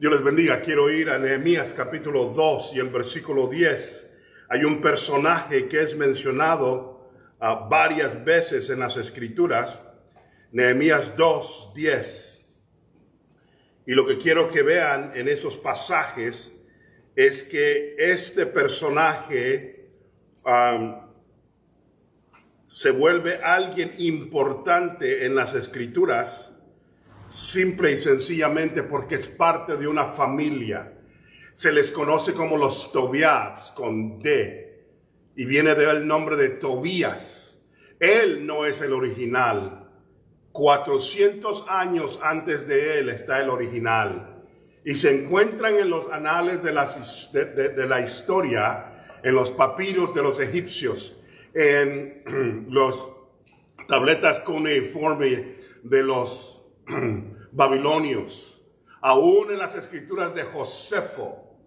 Dios les bendiga. Quiero ir a Nehemías capítulo 2 y el versículo 10. Hay un personaje que es mencionado varias veces en las Escrituras. Nehemías 2, 10. Y lo que quiero que vean en esos pasajes es que este personaje se vuelve alguien importante en las Escrituras, simple y sencillamente porque es parte de una familia. Se les conoce como los Tobias, con D, y viene del nombre de Tobías. Él no es el original. 400 años antes de él está el original. Y se encuentran en los anales de la historia, en los papiros de los egipcios, en los tabletas cuneiformes de los babilonios, aún en las escrituras de Josefo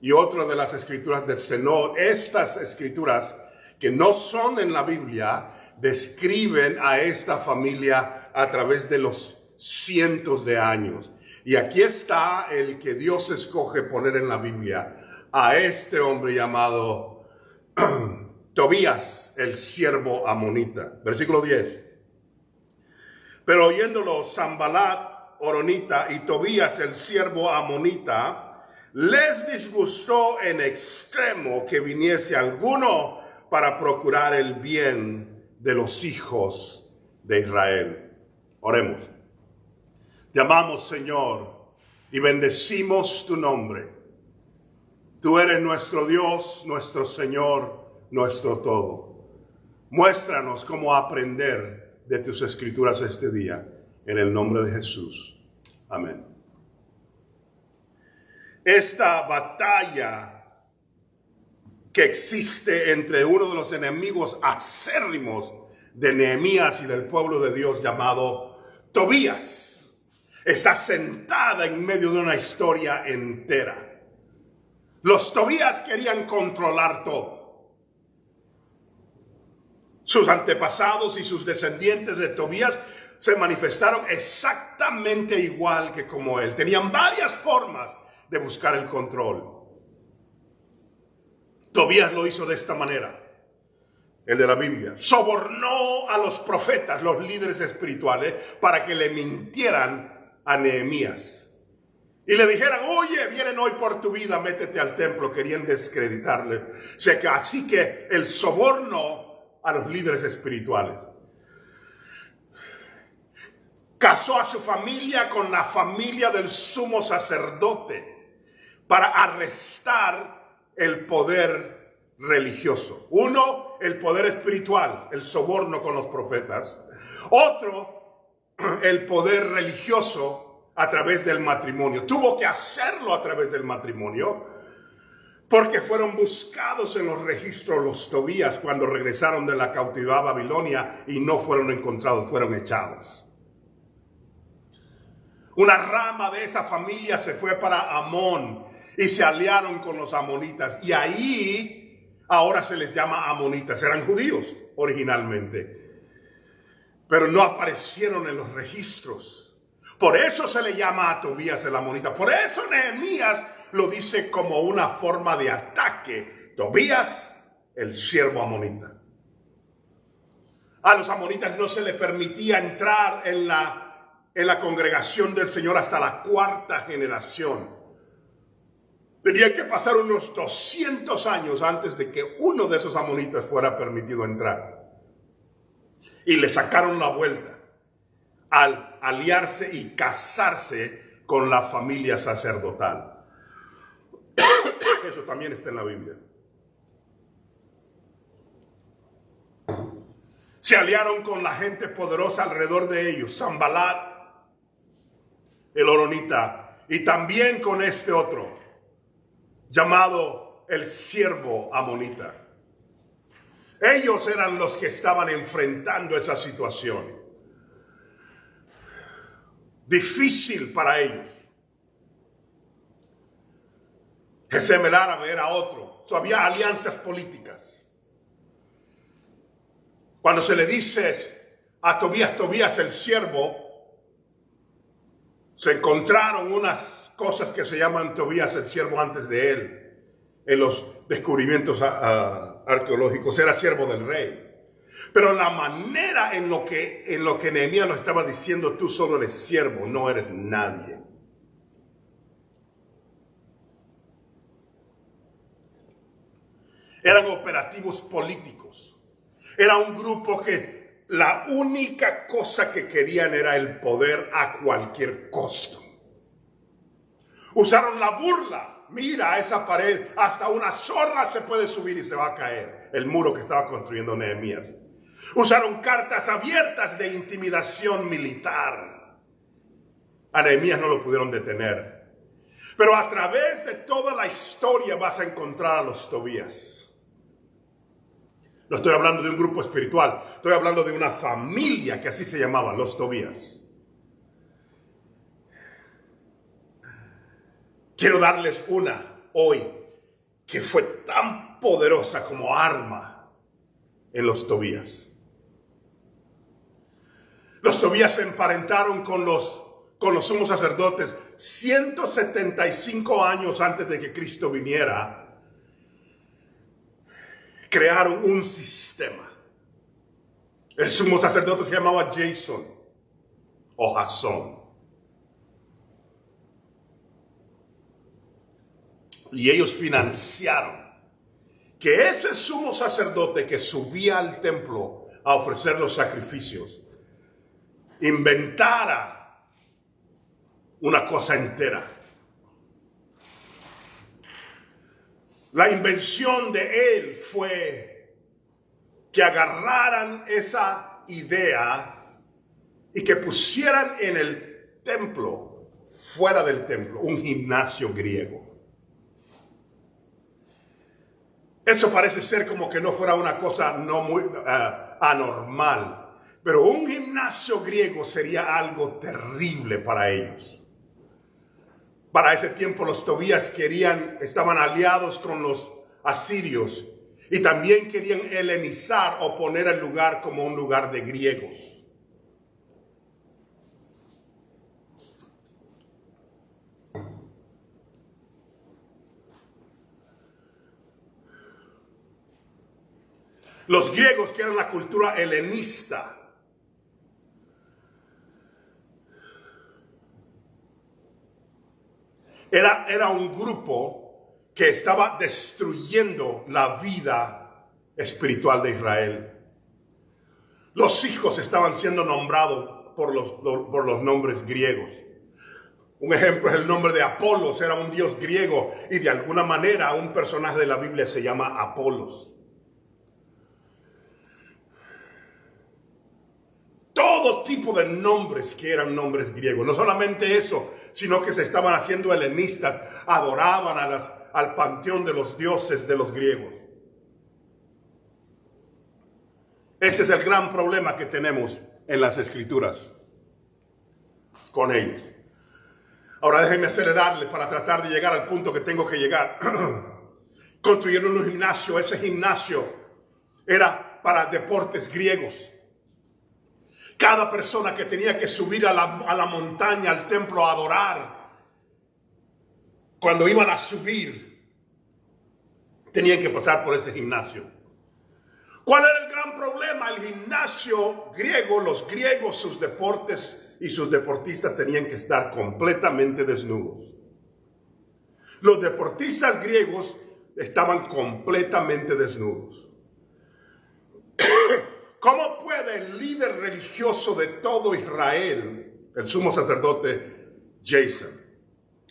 y otra de las escrituras de Zenón. Estas escrituras que no son en la Biblia describen a esta familia a través de los cientos de años. Y aquí está el que Dios escoge poner en la Biblia, a este hombre llamado Tobías, el siervo amonita. Versículo 10. Pero oyéndolo Sanballat, horonita, y Tobías, el siervo amonita, les disgustó en extremo que viniese alguno para procurar el bien de los hijos de Israel. Oremos. Te amamos, Señor, y bendecimos tu nombre. Tú eres nuestro Dios, nuestro Señor, nuestro todo. Muéstranos cómo aprender de tus escrituras este día, en el nombre de Jesús. Amén. Esta batalla que existe entre uno de los enemigos acérrimos de Nehemías y del pueblo de Dios llamado Tobías está sentada en medio de una historia entera. Los Tobías querían controlar todo. Sus antepasados y sus descendientes de Tobías se manifestaron exactamente igual que como él. Tenían varias formas de buscar el control. Tobías lo hizo de esta manera, el de la Biblia. Sobornó a los profetas, los líderes espirituales, para que le mintieran a Nehemías. Y le dijeran: oye, vienen hoy por tu vida, métete al templo. Querían descreditarle. Así que el soborno a los líderes espirituales. Casó a su familia con la familia del sumo sacerdote para arrestar el poder religioso. Uno, el poder espiritual, el soborno con los profetas. Otro, el poder religioso a través del matrimonio. Tuvo que hacerlo a través del matrimonio, porque fueron buscados en los registros los Tobías cuando regresaron de la cautividad a Babilonia y no fueron encontrados, fueron echados. Una rama de esa familia se fue para Amón y se aliaron con los amonitas. Y ahí ahora se les llama amonitas. Eran judíos originalmente, pero no aparecieron en los registros. Por eso se le llama a Tobías el amonita. Por eso Nehemías lo dice como una forma de ataque. Tobías, el siervo amonita. A los amonitas no se les permitía entrar en la congregación del Señor hasta la cuarta generación. Tenía que pasar unos 200 años antes de que uno de esos amonitas fuera permitido entrar. Y le sacaron la vuelta al aliarse y casarse con la familia sacerdotal. Eso también está en la Biblia. Se aliaron con la gente poderosa alrededor de ellos, Sanballat, el horonita, y también con este otro, llamado el siervo amonita. Ellos eran los que estaban enfrentando esa situación. Difícil para ellos. Gesem el árabe era otro. Había alianzas políticas. Cuando se le dice a Tobías, Tobías el siervo, Se encontraron unas cosas que se llaman Tobías el siervo antes de él. En los descubrimientos arqueológicos era siervo del rey. Pero la manera en lo que Nehemías lo estaba diciendo, tú solo eres siervo, no eres nadie. Eran operativos políticos. Era un grupo que la única cosa que querían era el poder a cualquier costo. Usaron la burla. Mira a esa pared, hasta una zorra se puede subir y se va a caer. El muro que estaba construyendo Nehemías. Usaron cartas abiertas de intimidación militar. A Nehemías no lo pudieron detener. Pero a través de toda la historia vas a encontrar a los Tobías. No estoy hablando de un grupo espiritual, estoy hablando de una familia que así se llamaba, los Tobías. Quiero darles una hoy que fue tan poderosa como arma en los Tobías. Los Tobías se emparentaron con los sumos sacerdotes 175 años antes de que Cristo viniera. Crearon un sistema. El sumo sacerdote se llamaba Jason o Jasón. Y ellos financiaron que ese sumo sacerdote que subía al templo a ofrecer los sacrificios inventara una cosa entera. La invención de él fue que agarraran esa idea y que pusieran en el templo, fuera del templo, un gimnasio griego. Eso parece ser como que no fuera una cosa no muy anormal. Pero un gimnasio griego sería algo terrible para ellos. Para ese tiempo los Tobías estaban aliados con los asirios y también querían helenizar o poner el lugar como un lugar de griegos. Los griegos, que eran la cultura helenista, era un grupo que estaba destruyendo la vida espiritual de Israel. Los hijos estaban siendo nombrados por los nombres griegos. Un ejemplo es el nombre de Apolos, era un dios griego y de alguna manera un personaje de la Biblia se llama Apolos. Todo tipo de nombres que eran nombres griegos. No solamente eso, sino que se estaban haciendo helenistas. Adoraban al panteón de los dioses de los griegos. Ese es el gran problema que tenemos en las escrituras con ellos. Ahora déjenme acelerarle para tratar de llegar al punto que tengo que llegar. Construyeron un gimnasio. Ese gimnasio era para deportes griegos. Cada persona que tenía que subir a la montaña, al templo a adorar, cuando iban a subir, tenían que pasar por ese gimnasio. ¿Cuál era el gran problema? El gimnasio griego, los griegos, sus deportes y sus deportistas tenían que estar completamente desnudos. Los deportistas griegos estaban completamente desnudos. ¿Cómo puede el líder religioso de todo Israel, el sumo sacerdote Jason,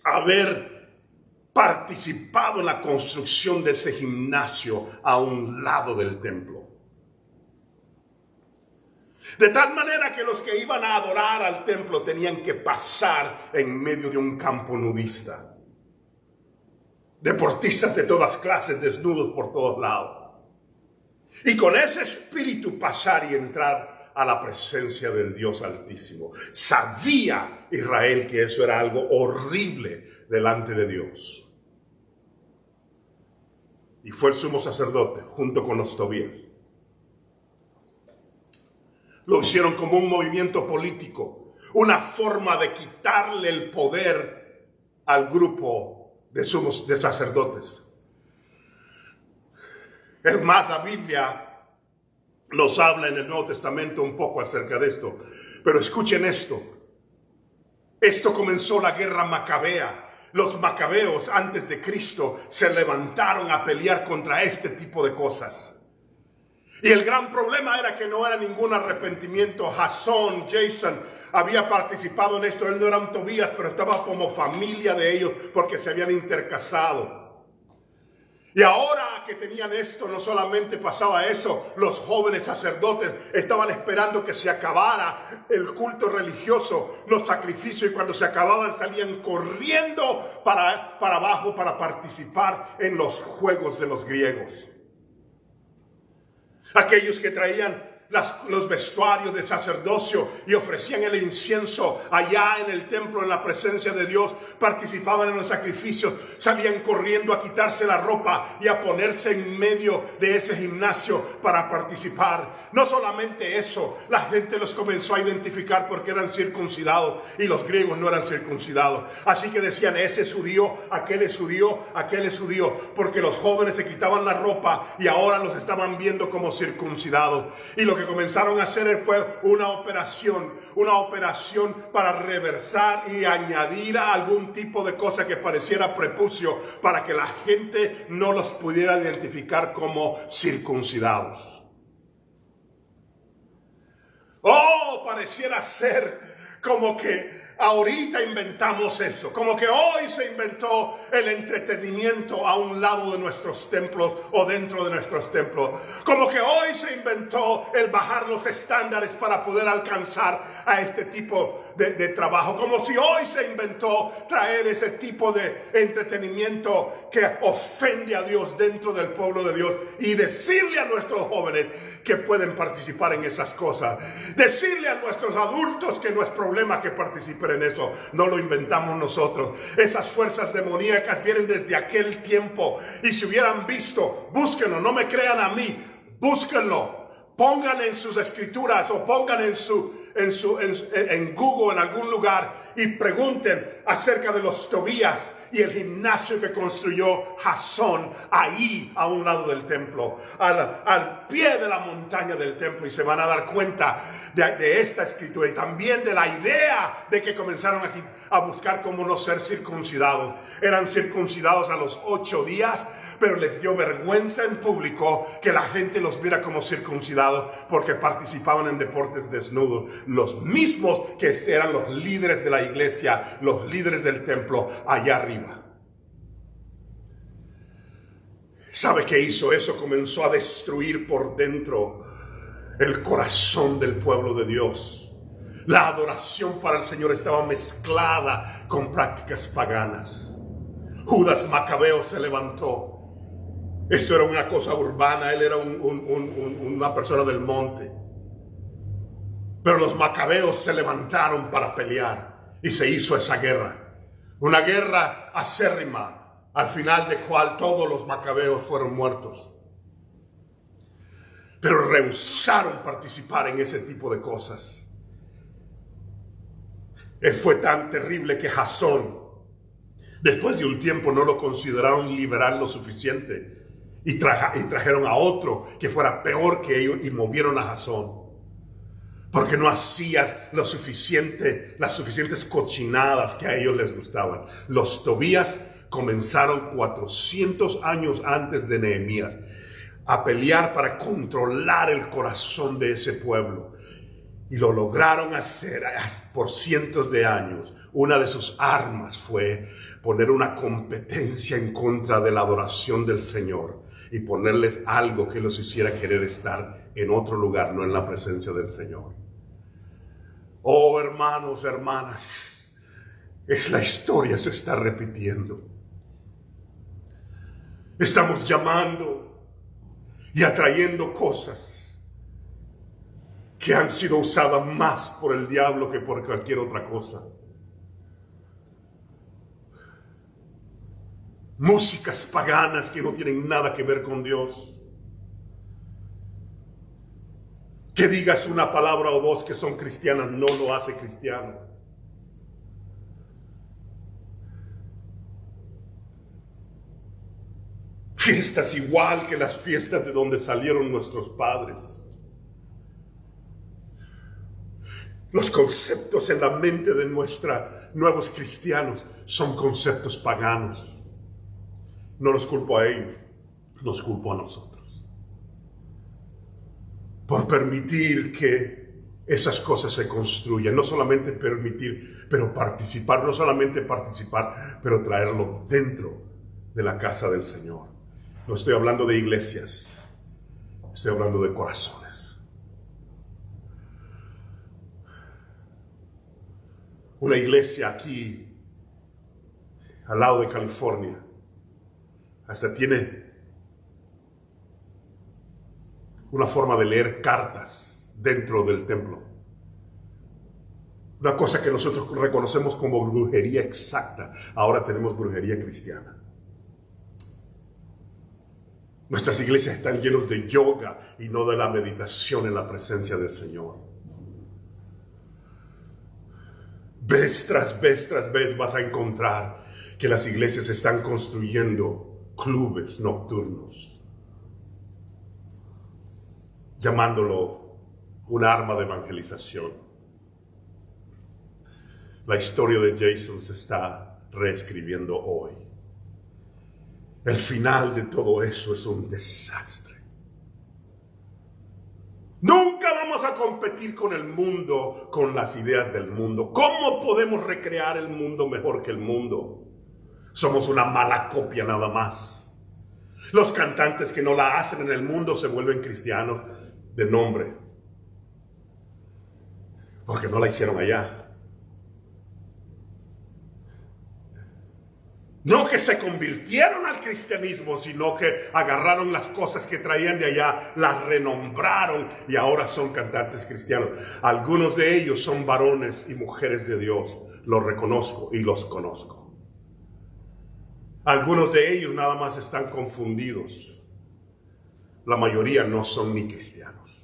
haber participado en la construcción de ese gimnasio a un lado del templo? De tal manera que los que iban a adorar al templo tenían que pasar en medio de un campo nudista. Deportistas de todas clases, desnudos por todos lados. Y con ese espíritu pasar y entrar a la presencia del Dios Altísimo. Sabía Israel que eso era algo horrible delante de Dios. Y fue el sumo sacerdote junto con los Tobías. Lo hicieron como un movimiento político. una forma de quitarle el poder al grupo de sacerdotes. Es más, la Biblia nos habla en el Nuevo Testamento un poco acerca de esto. Pero escuchen esto. Esto comenzó la guerra macabea. Los macabeos antes de Cristo se levantaron a pelear contra este tipo de cosas. Y el gran problema era que no era ningún arrepentimiento. Jasón, Jason había participado en esto. Él no era un Tobías, pero estaba como familia de ellos porque se habían intercasado. Y ahora que tenían esto, no solamente pasaba eso, los jóvenes sacerdotes estaban esperando que se acabara el culto religioso, los sacrificios, y cuando se acababan salían corriendo para abajo para participar en los juegos de los griegos. Aquellos que traían los vestuarios de sacerdocio y ofrecían el incienso allá en el templo, en la presencia de Dios, participaban en los sacrificios, salían corriendo a quitarse la ropa y a ponerse en medio de ese gimnasio para participar. No solamente eso, la gente los comenzó a identificar porque eran circuncidados y los griegos no eran circuncidados. Así que decían, ese es judío, aquel es judío, aquel es judío, porque los jóvenes se quitaban la ropa y ahora los estaban viendo como circuncidados. Y lo que comenzaron a hacer fue una operación para reversar y añadir algún tipo de cosa que pareciera prepucio para que la gente no los pudiera identificar como circuncidados. Oh, pareciera ser como que ahorita inventamos eso, como que hoy se inventó el entretenimiento a un lado de nuestros templos o dentro de nuestros templos, como que hoy se inventó el bajar los estándares para poder alcanzar a este tipo de trabajo, como si hoy se inventó traer ese tipo de entretenimiento que ofende a Dios dentro del pueblo de Dios y decirle a nuestros jóvenes que pueden participar en esas cosas, decirle a nuestros adultos que no es problema que participen en eso. No lo inventamos nosotros. Esas fuerzas demoníacas vienen desde aquel tiempo, y si hubieran visto, búsquenlo, no me crean a mí, búsquenlo, pongan en sus escrituras o pongan en Google, en algún lugar, y pregunten acerca de los Tobías y el gimnasio que construyó Jasón ahí a un lado del templo, al pie de la montaña del templo, y se van a dar cuenta de esta escritura y también de la idea de que comenzaron a buscar cómo no ser circuncidados. Eran circuncidados a los 8 días, pero les dio vergüenza en público que la gente los viera como circuncidados porque participaban en deportes desnudos. Los mismos que eran los líderes de la iglesia, los líderes del templo allá arriba. ¿Sabe qué hizo eso? Comenzó a destruir por dentro el corazón del pueblo de Dios. La adoración para el Señor estaba mezclada con prácticas paganas. Judas Macabeo se levantó. Esto era una cosa urbana, él era una persona del monte. Pero los macabeos se levantaron para pelear y se hizo esa guerra. Una guerra acérrima, al final de cual todos los macabeos fueron muertos. Pero rehusaron participar en ese tipo de cosas. Fue tan terrible que Jasón, después de un tiempo, no lo consideraron liberal lo suficiente. Y trajeron a otro que fuera peor que ellos y movieron a Jasón. Porque no hacía las suficientes cochinadas que a ellos les gustaban. Los Tobías comenzaron 400 años antes de Nehemías a pelear para controlar el corazón de ese pueblo. Y lo lograron hacer por cientos de años. Una de sus armas fue poner una competencia en contra de la adoración del Señor y ponerles algo que los hiciera querer estar en otro lugar, no en la presencia del Señor. Oh, hermanos, hermanas, la historia se está repitiendo. Estamos llamando y atrayendo cosas que han sido usadas más por el diablo que por cualquier otra cosa. Músicas paganas que no tienen nada que ver con Dios. Que digas una palabra o dos que son cristianas no lo hace cristiano. Fiestas igual que las fiestas de donde salieron nuestros padres. Los conceptos en la mente de nuevos cristianos son conceptos paganos. No los culpo a ellos, los culpo a nosotros. Por permitir que esas cosas se construyan. No solamente permitir, pero participar. No solamente participar, pero traerlo dentro de la casa del Señor. No estoy hablando de iglesias, estoy hablando de corazones. Una iglesia aquí, al lado de California, hasta tiene una forma de leer cartas dentro del templo. Una cosa que nosotros reconocemos como brujería exacta, ahora tenemos brujería cristiana. Nuestras iglesias están llenas de yoga y no de la meditación en la presencia del Señor. Vez tras vez vas a encontrar que las iglesias están construyendo clubes nocturnos, llamándolo un arma de evangelización. La historia de Jason se está reescribiendo hoy. El final de todo eso es un desastre. Nunca vamos a competir con el mundo, con las ideas del mundo. ¿Cómo podemos recrear el mundo mejor que el mundo? Somos una mala copia nada más. Los cantantes que no la hacen en el mundo se vuelven cristianos de nombre, porque no la hicieron allá. No que se convirtieron al cristianismo, sino que agarraron las cosas que traían de allá, las renombraron y ahora son cantantes cristianos. Algunos de ellos son varones y mujeres de Dios. Los reconozco y los conozco. Algunos de ellos nada más están confundidos. La mayoría no son ni cristianos.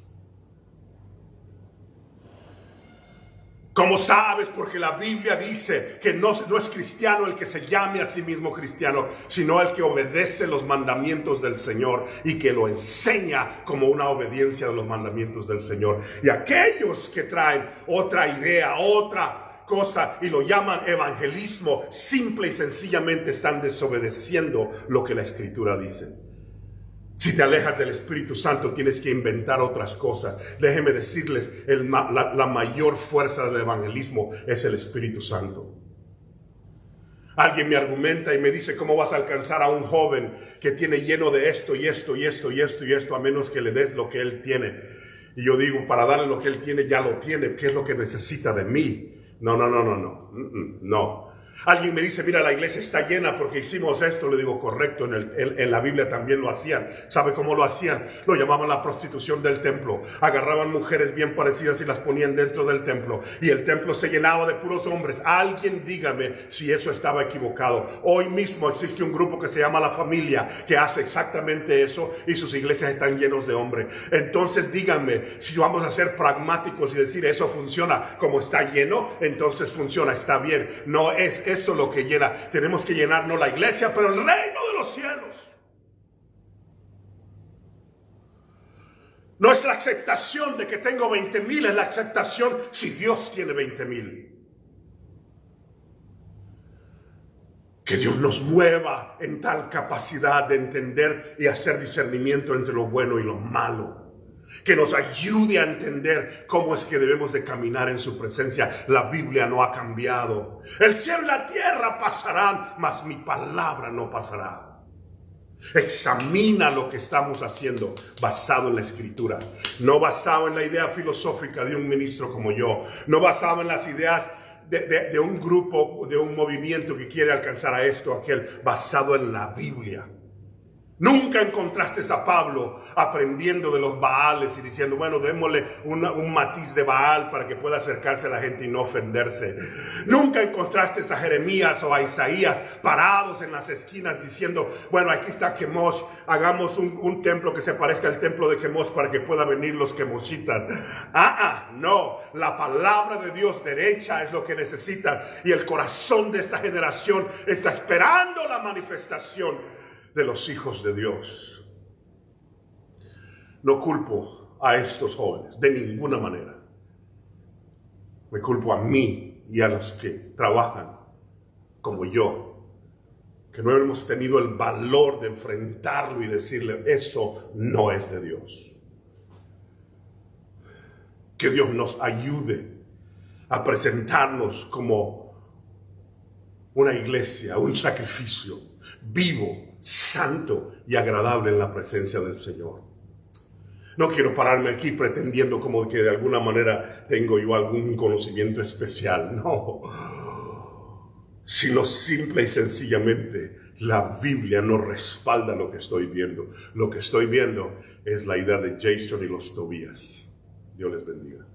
¿Cómo sabes? Porque la Biblia dice que no es cristiano el que se llame a sí mismo cristiano, sino el que obedece los mandamientos del Señor y que lo enseña como una obediencia de los mandamientos del Señor. Y aquellos que traen otra idea, otra cosa y lo llaman evangelismo, simple y sencillamente están desobedeciendo lo que la Escritura dice. Si te alejas del Espíritu Santo, tienes que inventar otras cosas. Déjenme decirles, la mayor fuerza del evangelismo es el Espíritu Santo. Alguien me argumenta y me dice, ¿cómo vas a alcanzar a un joven que tiene lleno de esto y esto y esto y esto y esto, a menos que le des lo que él tiene? Y yo digo, para darle lo que él tiene, ya lo tiene. ¿Qué es lo que necesita de mí? No. Alguien me dice, mira, la iglesia está llena porque hicimos esto. Le digo, correcto, en la Biblia también lo hacían. ¿Sabe cómo lo hacían? Lo llamaban la prostitución del templo. Agarraban mujeres bien parecidas y las ponían dentro del templo. Y el templo se llenaba de puros hombres. Alguien dígame si eso estaba equivocado. Hoy mismo existe un grupo que se llama La Familia, que hace exactamente eso y sus iglesias están llenos de hombres. Entonces díganme, si vamos a ser pragmáticos y decir eso funciona como está lleno, entonces funciona, está bien. No es eso lo que llena. Tenemos que llenar no la iglesia, pero el reino de los cielos. No es la aceptación de que tengo 20,000, es la aceptación si Dios tiene 20,000. Que Dios nos mueva en tal capacidad de entender y hacer discernimiento entre lo bueno y lo malo. Que nos ayude a entender cómo es que debemos de caminar en su presencia. La Biblia no ha cambiado. El cielo y la tierra pasarán, mas mi palabra no pasará. Examina lo que estamos haciendo basado en la Escritura. No basado en la idea filosófica de un ministro como yo. No basado en las ideas de un grupo, de un movimiento que quiere alcanzar a esto, aquel. Basado en la Biblia. Nunca encontraste a Pablo aprendiendo de los Baales y diciendo, bueno, démosle un matiz de Baal para que pueda acercarse a la gente y no ofenderse. Nunca encontraste a Jeremías o a Isaías parados en las esquinas diciendo, bueno, aquí está Quemosh, hagamos un templo que se parezca al templo de Quemosh para que puedan venir los quemoshitas. No, la palabra de Dios derecha es lo que necesitan, y el corazón de esta generación está esperando la manifestación de los hijos de Dios. No culpo a estos jóvenes de ninguna manera. Me culpo a mí y a los que trabajan como yo, que no hemos tenido el valor de enfrentarlo y decirle, eso no es de Dios. Que Dios nos ayude a presentarnos como una iglesia, un sacrificio vivo, santo y agradable en la presencia del Señor. No quiero pararme aquí pretendiendo como que de alguna manera tengo yo algún conocimiento especial, no. Sino simple y sencillamente la Biblia no respalda lo que estoy viendo. Lo que estoy viendo es la idea de Jason y los Tobías. Dios les bendiga.